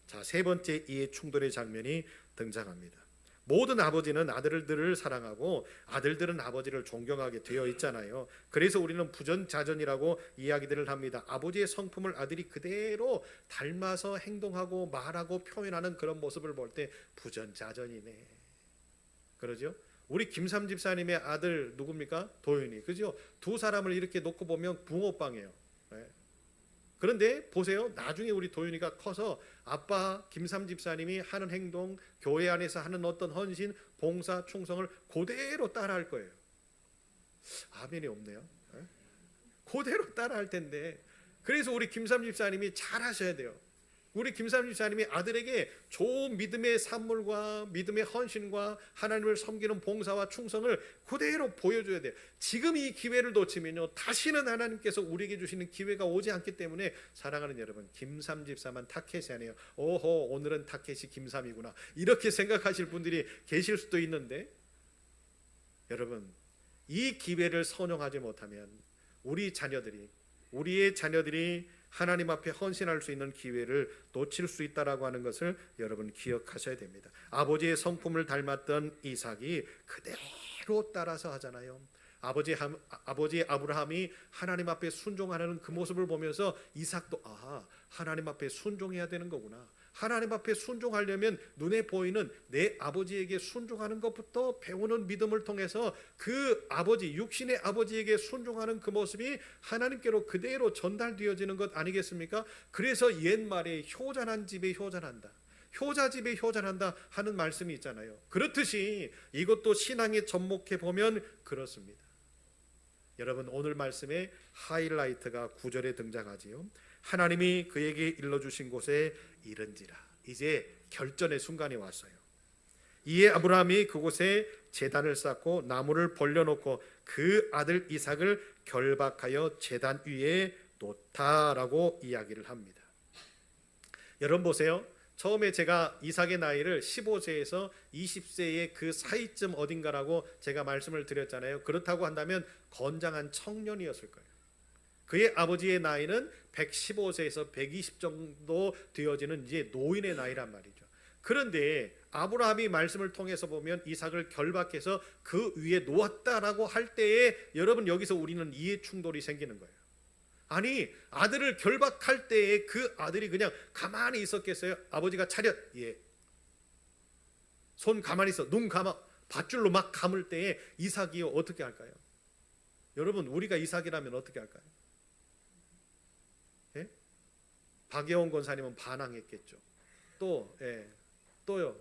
자, 3번째 이해 충돌의 장면이 등장합니다. 모든 아버지는 아들들을 사랑하고 아들들은 아버지를 존경하게 되어 있잖아요. 그래서 우리는 부전자전이라고 이야기들을 합니다. 아버지의 성품을 아들이 그대로 닮아서 행동하고 말하고 표현하는 그런 모습을 볼 때 부전자전이네, 그러죠? 우리 김삼 집사님의 아들 누굽니까? 도윤이, 그죠? 2 사람을 이렇게 놓고 보면 붕어빵이에요. 네. 그런데 보세요, 나중에 우리 도윤이가 커서 아빠 김삼 집사님이 하는 행동, 교회 안에서 하는 어떤 헌신, 봉사, 충성을 그대로 따라할 거예요. 아멘이 없네요. 네? 그대로 따라할 텐데, 그래서 우리 김삼 집사님이 잘하셔야 돼요. 우리 김삼 집사님이 아들에게 좋은 믿음의 산물과 믿음의 헌신과 하나님을 섬기는 봉사와 충성을 그대로 보여줘야 돼요. 지금 이 기회를 놓치면요, 다시는 하나님께서 우리에게 주시는 기회가 오지 않기 때문에 사랑하는 여러분, 김삼 집사만 타켓이 아니에요. 오호, 오늘은 타켓이 김삼이구나, 이렇게 생각하실 분들이 계실 수도 있는데, 여러분 이 기회를 선용하지 못하면 우리의 자녀들이 하나님 앞에 헌신할 수 있는 기회를 놓칠 수 있다라고 하는 것을 여러분 기억하셔야 됩니다. 아버지의 성품을 닮았던 이삭이 그대로 따라서 하잖아요. 아버지 아브라함이 하나님 앞에 순종하는 그 모습을 보면서 이삭도 하나님 앞에 순종해야 되는 거구나. 하나님 앞에 순종하려면 눈에 보이는 내 아버지에게 순종하는 것부터 배우는 믿음을 통해서 그 아버지, 육신의 아버지에게 순종하는 그 모습이 하나님께로 그대로 전달되어지는 것 아니겠습니까? 그래서 옛말에 효자난 집에 효자난다, 효자 집에 효자난다 하는 말씀이 있잖아요. 그렇듯이 이것도 신앙에 접목해 보면 그렇습니다. 여러분 오늘 말씀의 하이라이트가 9절에 등장하지요. 하나님이 그에게 일러주신 곳에 이른지라. 이제 결전의 순간이 왔어요. 이에 아브라함이 그곳에 제단을 쌓고 나무를 벌려놓고 그 아들 이삭을 결박하여 제단 위에 놓다라고 이야기를 합니다. 여러분 보세요. 처음에 제가 이삭의 나이를 15세에서 20세의 그 사이쯤 어딘가라고 제가 말씀을 드렸잖아요. 그렇다고 한다면 건장한 청년이었을 거예요. 그의 아버지의 나이는 115세에서 120 정도 되어지는 이제 노인의 나이란 말이죠. 그런데 아브라함이 말씀을 통해서 보면 이삭을 결박해서 그 위에 놓았다라고 할 때에 여러분 여기서 우리는 이해 충돌이 생기는 거예요. 아니 아들을 결박할 때에 그 아들이 그냥 가만히 있었겠어요? 아버지가 차렷, 예, 손 가만히 있어, 눈 감아, 밧줄로 막 감을 때에 이삭이 어떻게 할까요? 여러분 우리가 이삭이라면 어떻게 할까요? 예? 박예원 권사님은 반항했겠죠. 또요.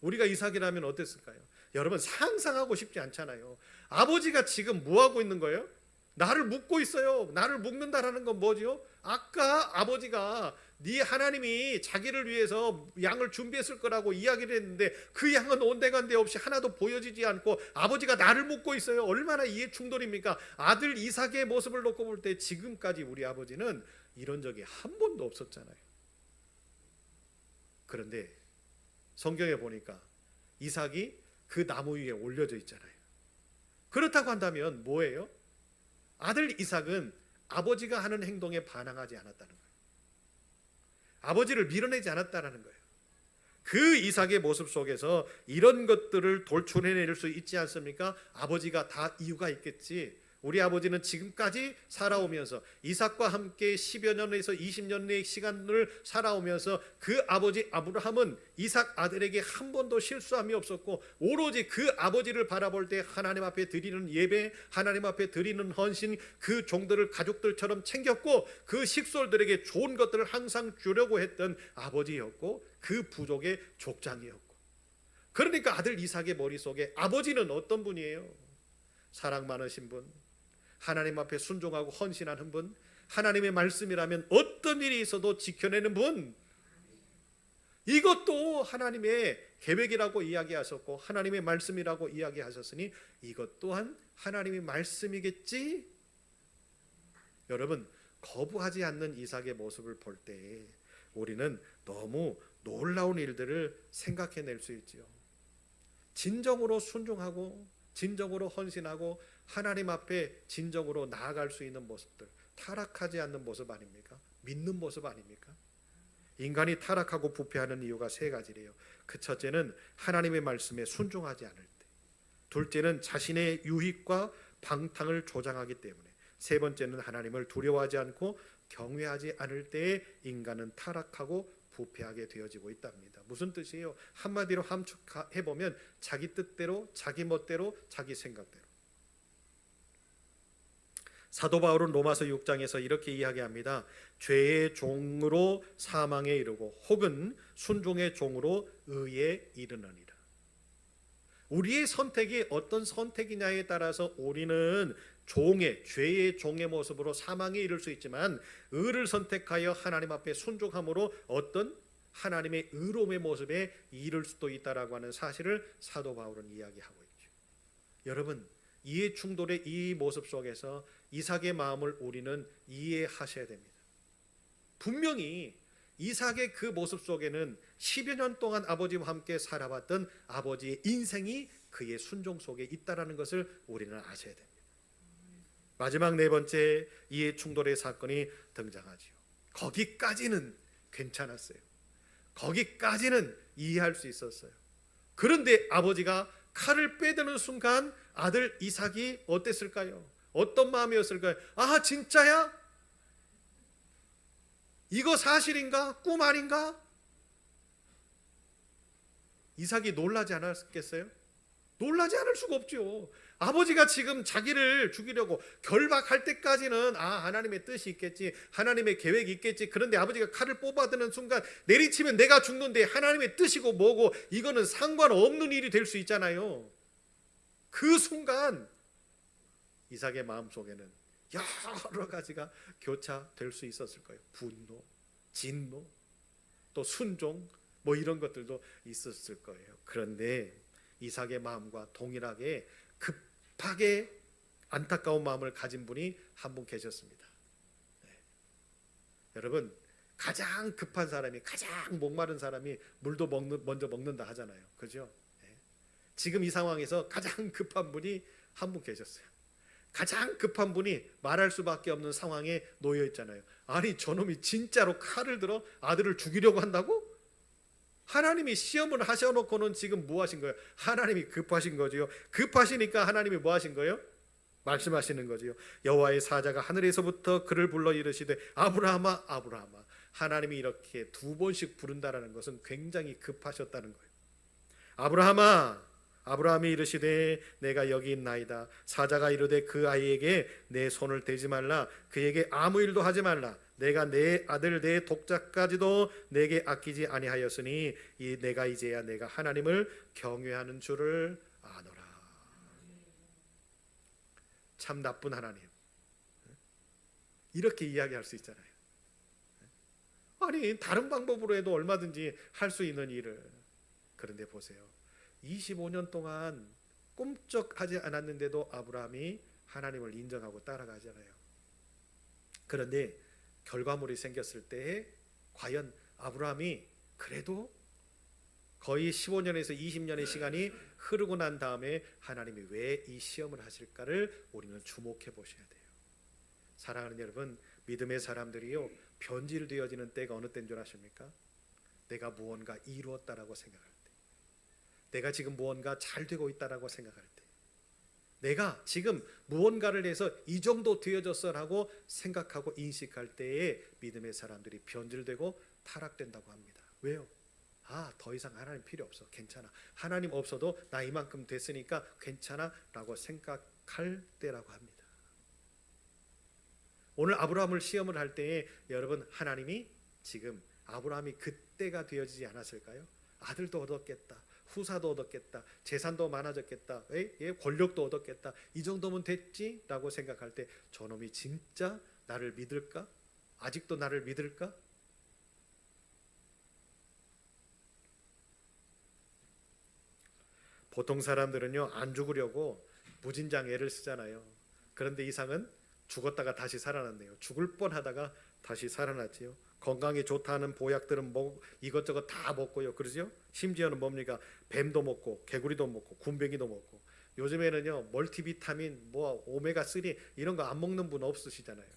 우리가 이삭이라면 어땠을까요? 여러분 상상하고 싶지 않잖아요. 아버지가 지금 뭐 하고 있는 거예요? 나를 묻고 있어요. 나를 묻는다라는 건 뭐죠? 아까 아버지가 네 하나님이 자기를 위해서 양을 준비했을 거라고 이야기를 했는데 그 양은 온데간데 없이 하나도 보여지지 않고 아버지가 나를 묻고 있어요. 얼마나 이해 충돌입니까? 아들 이삭의 모습을 놓고 볼 때 지금까지 우리 아버지는 이런 적이 한 번도 없었잖아요. 그런데 성경에 보니까 이삭이 그 나무 위에 올려져 있잖아요. 그렇다고 한다면 뭐예요? 아들 이삭은 아버지가 하는 행동에 반항하지 않았다는 거예요. 아버지를 밀어내지 않았다는 거예요. 그 이삭의 모습 속에서 이런 것들을 돌출해낼 수 있지 않습니까? 아버지가 다 이유가 있겠지. 우리 아버지는 지금까지 살아오면서 이삭과 함께 10여 년에서 20년의 시간을 살아오면서 그 아버지 아브라함은 이삭 아들에게 한 번도 실수함이 없었고 오로지 그 아버지를 바라볼 때 하나님 앞에 드리는 예배, 하나님 앞에 드리는 헌신, 그 종들을 가족들처럼 챙겼고 그 식솔들에게 좋은 것들을 항상 주려고 했던 아버지였고 그 부족의 족장이었고, 그러니까 아들 이삭의 머릿속에 아버지는 어떤 분이에요? 사랑 많으신 분, 하나님 앞에 순종하고 헌신하는 분, 하나님의 말씀이라면 어떤 일이 있어도 지켜내는 분, 이것도 하나님의 계획이라고 이야기하셨고 하나님의 말씀이라고 이야기하셨으니 이것 또한 하나님의 말씀이겠지. 여러분, 거부하지 않는 이삭의 모습을 볼 때 우리는 너무 놀라운 일들을 생각해낼 수 있지요. 진정으로 순종하고 진정으로 헌신하고 하나님 앞에 진정으로 나아갈 수 있는 모습들, 타락하지 않는 모습 아닙니까? 믿는 모습 아닙니까? 인간이 타락하고 부패하는 이유가 세 가지래요. 그 첫째는 하나님의 말씀에 순종하지 않을 때, 둘째는 자신의 유익과 방탕을 조장하기 때문에, 세 번째는 하나님을 두려워하지 않고 경외하지 않을 때에 인간은 타락하고 부패하게 되어지고 있답니다. 무슨 뜻이에요? 한마디로 함축해보면 자기 뜻대로, 자기 멋대로, 자기 생각대로. 사도 바울은 로마서 6장에서 이렇게 이야기합니다. 죄의 종으로 사망에 이르고 혹은 순종의 종으로 의에 이르느니라. 우리의 선택이 어떤 선택이냐에 따라서 우리는 죄의 종의 모습으로 사망에 이를 수 있지만 의를 선택하여 하나님 앞에 순종함으로 어떤 하나님의 의로움의 모습에 이를 수도 있다라고 하는 사실을 사도 바울은 이야기하고 있죠. 여러분, 이해 충돌의 이 모습 속에서 이삭의 마음을 우리는 이해하셔야 됩니다. 분명히 이삭의 그 모습 속에는 10여 년 동안 아버지와 함께 살아왔던 아버지의 인생이 그의 순종 속에 있다라는 것을 우리는 아셔야 됩니다. 마지막 네 번째 이해 충돌의 사건이 등장하지요. 거기까지는 괜찮았어요. 거기까지는 이해할 수 있었어요. 그런데 아버지가 칼을 빼드는 순간 아들 이삭이 어땠을까요? 어떤 마음이었을까요? 아, 진짜야? 이거 사실인가? 꿈 아닌가? 이삭이 놀라지 않았겠어요? 놀라지 않을 수가 없죠. 아버지가 지금 자기를 죽이려고 결박할 때까지는 하나님의 뜻이 있겠지, 하나님의 계획이 있겠지. 그런데 아버지가 칼을 뽑아드는 순간 내리치면 내가 죽는데 하나님의 뜻이고 뭐고 이거는 상관없는 일이 될 수 있잖아요. 그 순간 이삭의 마음속에는 여러 가지가 교차될 수 있었을 거예요. 분노, 진노, 또 순종, 뭐 이런 것들도 있었을 거예요. 그런데 이삭의 마음과 동일하게 급하게 안타까운 마음을 가진 분이 한 분 계셨습니다. 네. 여러분, 가장 급한 사람이, 가장 목마른 사람이 물도 먼저 먹는다 하잖아요. 그죠? 네. 지금 이 상황에서 가장 급한 분이 한 분 계셨어요. 가장 급한 분이 말할 수밖에 없는 상황에 놓여 있잖아요. 아니, 저놈이 진짜로 칼을 들어 아들을 죽이려고 한다고? 하나님이 시험을 하셔놓고는 지금 뭐 하신 거예요? 하나님이 급하신 거지요. 급하시니까 하나님이 뭐 하신 거예요? 말씀하시는 거지요. 여호와의 사자가 하늘에서부터 그를 불러 이르시되 아브라함아, 아브라함아. 하나님이 이렇게 두 번씩 부른다라는 것은 굉장히 급하셨다는 거예요. 아브라함아. 아브라함이 이르시되 내가 여기 있나이다. 사자가 이르되 그 아이에게 내 손을 대지 말라. 그에게 아무 일도 하지 말라. 내가 내 아들 내 독자까지도 내게 아끼지 아니하였으니 이 내가 이제야 내가 하나님을 경외하는 줄을 아노라. 참 나쁜 하나님, 이렇게 이야기할 수 있잖아요. 아니 다른 방법으로 해도 얼마든지 할 수 있는 일을. 그런데 보세요, 25년 동안 꿈쩍하지 않았는데도 아브라함이 하나님을 인정하고 따라가잖아요. 그런데 결과물이 생겼을 때에 과연 아브라함이 그래도 거의 15년에서 20년의 시간이 흐르고 난 다음에 하나님이 왜 이 시험을 하실까를 우리는 주목해 보셔야 돼요. 사랑하는 여러분, 믿음의 사람들이요, 변질되어지는 때가 어느 때인 줄 아십니까? 내가 무언가 이루었다라고 생각할 때, 내가 지금 무언가 잘 되고 있다라고 생각할 때, 내가 지금 무언가를 해서 이 정도 되어졌어라고 생각하고 인식할 때에 믿음의 사람들이 변질되고 타락된다고 합니다. 왜요? 더 이상 하나님 필요 없어, 괜찮아, 하나님 없어도 나 이만큼 됐으니까 괜찮아 라고 생각할 때라고 합니다. 오늘 아브라함을 시험을 할 때에 여러분, 하나님이 지금 아브라함이 그때가 되어지지 않았을까요? 아들도 얻었겠다, 후사도 얻었겠다, 재산도 많아졌겠다, 권력도 얻었겠다, 이 정도면 됐지? 라고 생각할 때 저놈이 진짜 나를 믿을까? 아직도 나를 믿을까? 보통 사람들은요, 안 죽으려고 무진장 애를 쓰잖아요. 그런데 이상은 죽었다가 다시 살아났네요. 죽을 뻔하다가 다시 살아났지요. 건강에 좋다는 보약들은 이것저것 다 먹고요, 그러죠? 심지어는 뭡니까? 뱀도 먹고 개구리도 먹고 군뱅이도 먹고. 요즘에는요, 멀티비타민, 오메가3 이런 거 안 먹는 분 없으시잖아요.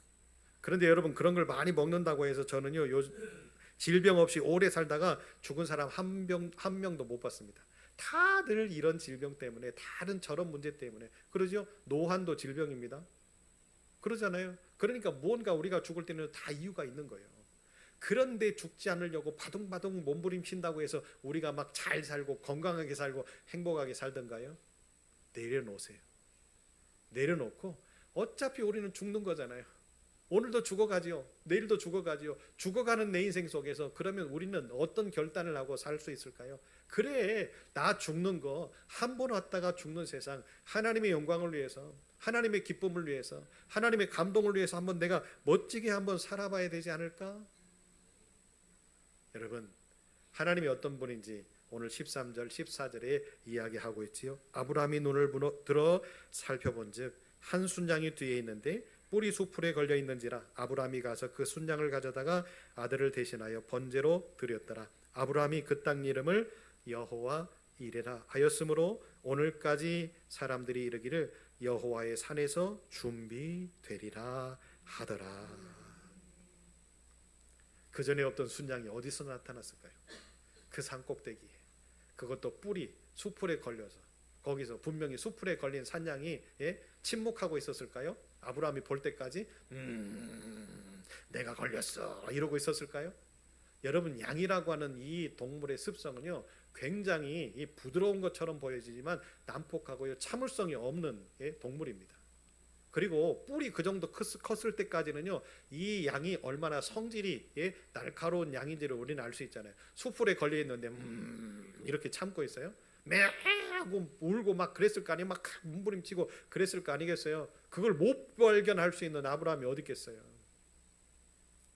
그런데 여러분, 그런 걸 많이 먹는다고 해서 저는요, 질병 없이 오래 살다가 죽은 사람 한 명도 못 봤습니다. 다들 이런 질병 때문에, 다른 저런 문제 때문에. 그러죠? 노환도 질병입니다. 그러잖아요. 그러니까 무언가 우리가 죽을 때는 다 이유가 있는 거예요. 그런데 죽지 않으려고 바둥바둥 몸부림친다고 해서 우리가 막 잘 살고 건강하게 살고 행복하게 살던가요? 내려놓으세요. 내려놓고 어차피 우리는 죽는 거잖아요. 오늘도 죽어가지요, 내일도 죽어가지요. 죽어가는 내 인생 속에서 그러면 우리는 어떤 결단을 하고 살 수 있을까요? 그래, 나 죽는 거, 한 번 왔다가 죽는 세상, 하나님의 영광을 위해서, 하나님의 기쁨을 위해서, 하나님의 감동을 위해서 한번 내가 멋지게 한번 살아봐야 되지 않을까? 여러분, 하나님이 어떤 분인지 오늘 13절 14절에 이야기하고 있지요. 아브라함이 눈을 들어 살펴본즉 한 순양이 뒤에 있는데 뿔이 수풀에 걸려 있는지라 아브라함이 가서 그 순양을 가져다가 아들을 대신하여 번제로 드렸더라. 아브라함이 그 땅 이름을 여호와 이레라 하였으므로 오늘까지 사람들이 이르기를 여호와의 산에서 준비되리라 하더라. 그 전에 없던 순양이 어디서 나타났을까요? 그 산 꼭대기에, 그것도 뿔이 수풀에 걸려서, 거기서 분명히 수풀에 걸린 산양이 침묵하고 있었을까요? 아브라함이 볼 때까지 내가 걸렸어 이러고 있었을까요? 여러분, 양이라고 하는 이 동물의 습성은요, 굉장히 이 부드러운 것처럼 보여지지만 난폭하고요, 참을성이 없는 동물입니다. 그리고 뿔이 그 정도 컸을 때까지는요, 이 양이 얼마나 성질이 날카로운 양인지를 우리는 알 수 있잖아요. 수풀에 걸려 있는데 이렇게 참고 있어요. 매하고 울고 막 그랬을 거 아니에요. 막 몸부림치고 그랬을 거 아니겠어요. 그걸 못 발견할 수 있는 아브라함이 어디 있겠어요.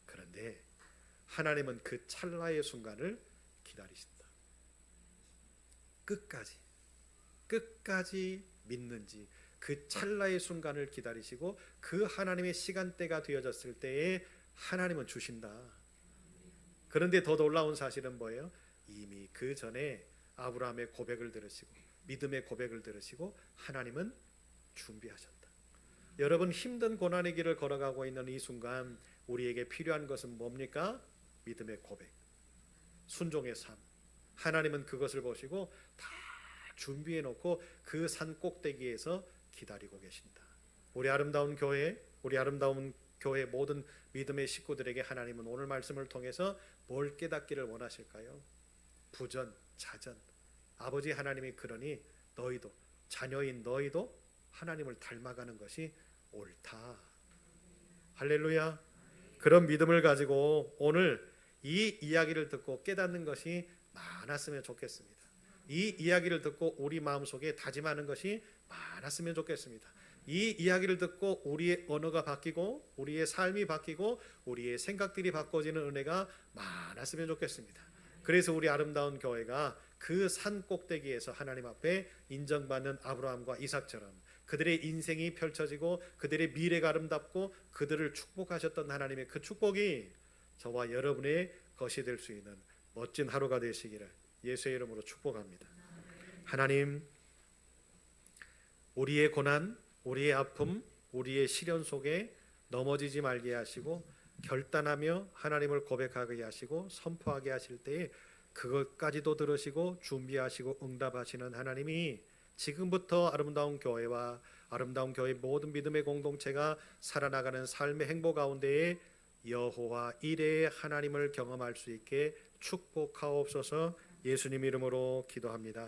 그런데 하나님은 그 찰나의 순간을 기다리신다. 끝까지 믿는지 그 찰나의 순간을 기다리시고 그 하나님의 시간대가 되어졌을 때에 하나님은 주신다. 그런데 더 놀라운 사실은 뭐예요? 이미 그 전에 아브라함의 고백을 들으시고 믿음의 고백을 들으시고 하나님은 준비하셨다. 여러분, 힘든 고난의 길을 걸어가고 있는 이 순간 우리에게 필요한 것은 뭡니까? 믿음의 고백, 순종의 삶. 하나님은 그것을 보시고 다 준비해 놓고 그 산 꼭대기에서 기다리고 계신다. 우리 아름다운 교회 모든 믿음의 식구들에게 하나님은 오늘 말씀을 통해서 뭘 깨닫기를 원하실까요? 부전, 자전. 아버지 하나님이 그러니 너희도, 자녀인 너희도 하나님을 닮아가는 것이 옳다. 할렐루야. 그런 믿음을 가지고 오늘 이 이야기를 듣고 깨닫는 것이 많았으면 좋겠습니다. 이 이야기를 듣고 우리 마음속에 다짐하는 것이 많았으면 좋겠습니다. 이 이야기를 듣고 우리의 언어가 바뀌고 우리의 삶이 바뀌고 우리의 생각들이 바꿔지는 은혜가 많았으면 좋겠습니다. 그래서 우리 아름다운 교회가 그 산 꼭대기에서 하나님 앞에 인정받는 아브라함과 이삭처럼 그들의 인생이 펼쳐지고 그들의 미래가 아름답고 그들을 축복하셨던 하나님의 그 축복이 저와 여러분의 것이 될 수 있는 멋진 하루가 되시기를 예수의 이름으로 축복합니다. 하나님, 우리의 고난, 우리의 아픔, 우리의 시련 속에 넘어지지 말게 하시고 결단하며 하나님을 고백하게 하시고 선포하게 하실 때에 그것까지도 들으시고 준비하시고 응답하시는 하나님이 지금부터 아름다운 교회와 아름다운 교회 모든 믿음의 공동체가 살아나가는 삶의 행보 가운데에 여호와 이레의 하나님을 경험할 수 있게 축복하옵소서. 예수님 이름으로 기도합니다.